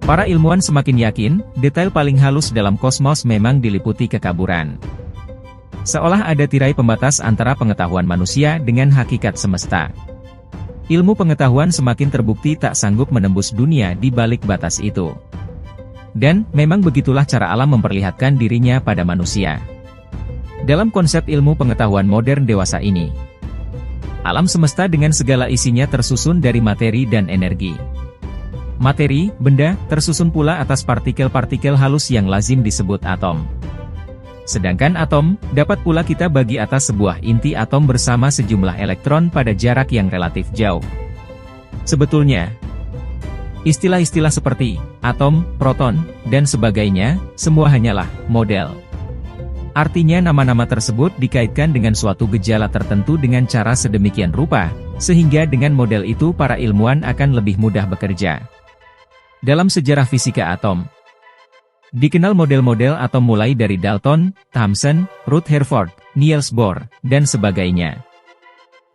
Para ilmuwan semakin yakin, detail paling halus dalam kosmos memang diliputi kekaburan. Seolah ada tirai pembatas antara pengetahuan manusia dengan hakikat semesta. Ilmu pengetahuan semakin terbukti tak sanggup menembus dunia di balik batas itu. Dan, memang begitulah cara alam memperlihatkan dirinya pada manusia. Dalam konsep ilmu pengetahuan modern dewasa ini, alam semesta dengan segala isinya tersusun dari materi dan energi. Materi, benda, tersusun pula atas partikel-partikel halus yang lazim disebut atom. Sedangkan atom, dapat pula kita bagi atas sebuah inti atom bersama sejumlah elektron pada jarak yang relatif jauh. Sebetulnya, istilah-istilah seperti atom, proton, dan sebagainya, semua hanyalah model. Artinya nama-nama tersebut dikaitkan dengan suatu gejala tertentu dengan cara sedemikian rupa, sehingga dengan model itu para ilmuwan akan lebih mudah bekerja. Dalam sejarah fisika atom, dikenal model-model atom mulai dari Dalton, Thomson, Rutherford, Niels Bohr, dan sebagainya.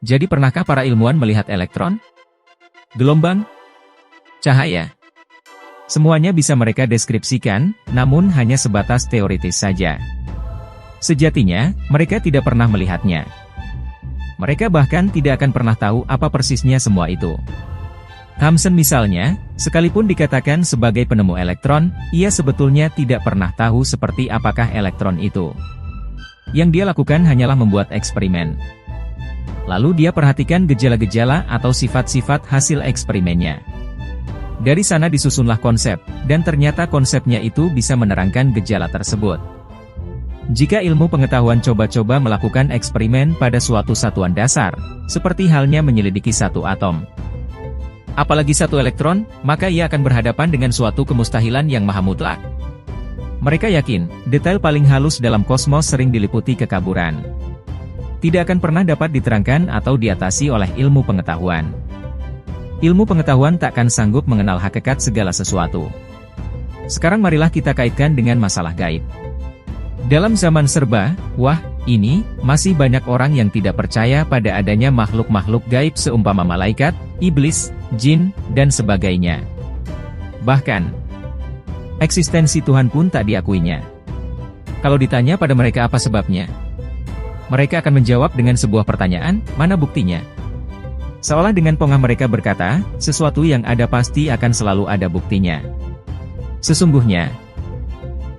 Jadi pernahkah para ilmuwan melihat elektron? Gelombang? Cahaya? Semuanya bisa mereka deskripsikan, namun hanya sebatas teoritis saja. Sejatinya, mereka tidak pernah melihatnya. Mereka bahkan tidak akan pernah tahu apa persisnya semua itu. Thomson misalnya, sekalipun dikatakan sebagai penemu elektron, ia sebetulnya tidak pernah tahu seperti apakah elektron itu. Yang dia lakukan hanyalah membuat eksperimen. Lalu dia perhatikan gejala-gejala atau sifat-sifat hasil eksperimennya. Dari sana disusunlah konsep, dan ternyata konsepnya itu bisa menerangkan gejala tersebut. Jika ilmu pengetahuan coba-coba melakukan eksperimen pada suatu satuan dasar, seperti halnya menyelidiki satu atom, apalagi satu elektron, maka ia akan berhadapan dengan suatu kemustahilan yang maha mutlak. Mereka yakin, detail paling halus dalam kosmos sering diliputi kekaburan. Tidak akan pernah dapat diterangkan atau diatasi oleh ilmu pengetahuan. Ilmu pengetahuan takkan sanggup mengenal hakikat segala sesuatu. Sekarang marilah kita kaitkan dengan masalah gaib. Dalam zaman serba, wah, ini, masih banyak orang yang tidak percaya pada adanya makhluk-makhluk gaib seumpama malaikat, iblis, jin, dan sebagainya. Bahkan, eksistensi Tuhan pun tak diakuinya. Kalau ditanya pada mereka apa sebabnya, mereka akan menjawab dengan sebuah pertanyaan, mana buktinya? Seolah dengan pongah mereka berkata, sesuatu yang ada pasti akan selalu ada buktinya. Sesungguhnya,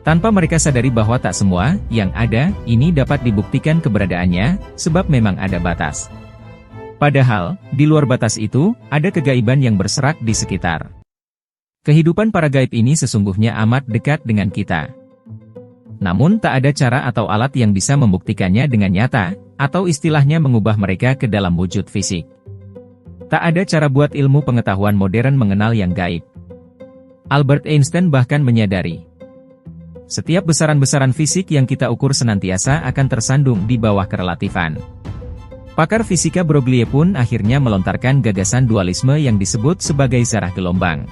tanpa mereka sadari bahwa tak semua yang ada ini dapat dibuktikan keberadaannya, sebab memang ada batas. Padahal, di luar batas itu, ada kegaiban yang berserak di sekitar. Kehidupan para gaib ini sesungguhnya amat dekat dengan kita. Namun tak ada cara atau alat yang bisa membuktikannya dengan nyata, atau istilahnya mengubah mereka ke dalam wujud fisik. Tak ada cara buat ilmu pengetahuan modern mengenal yang gaib. Albert Einstein bahkan menyadari, setiap besaran-besaran fisik yang kita ukur senantiasa akan tersandung di bawah kerelatifan. Pakar fisika Broglie pun akhirnya melontarkan gagasan dualisme yang disebut sebagai zarah gelombang.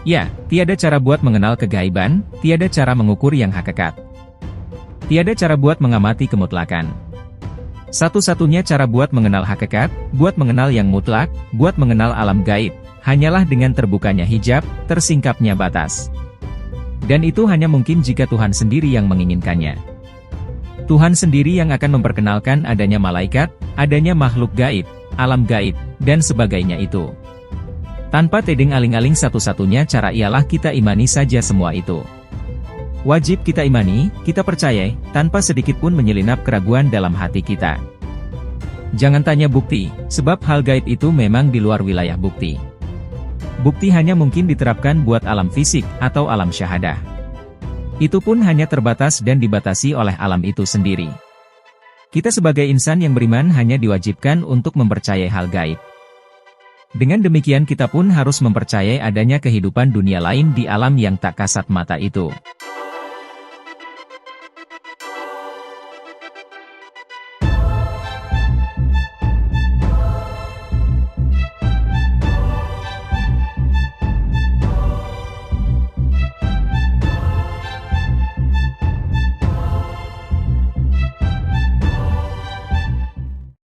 Ya, tiada cara buat mengenal kegaiban, tiada cara mengukur yang hakikat. Tiada cara buat mengamati kemutlakan. Satu-satunya cara buat mengenal hakikat, buat mengenal yang mutlak, buat mengenal alam gaib, hanyalah dengan terbukanya hijab, tersingkapnya batas. Dan itu hanya mungkin jika Tuhan sendiri yang menginginkannya. Tuhan sendiri yang akan memperkenalkan adanya malaikat, adanya makhluk gaib, alam gaib, dan sebagainya itu. Tanpa tedeng aling-aling satu-satunya cara ialah kita imani saja semua itu. Wajib kita imani, kita percaya, tanpa sedikit pun menyelinap keraguan dalam hati kita. Jangan tanya bukti, sebab hal gaib itu memang di luar wilayah bukti. Bukti hanya mungkin diterapkan buat alam fisik atau alam syahadah. Itu pun hanya terbatas dan dibatasi oleh alam itu sendiri. Kita sebagai insan yang beriman hanya diwajibkan untuk mempercayai hal gaib. Dengan demikian kita pun harus mempercayai adanya kehidupan dunia lain di alam yang tak kasat mata itu.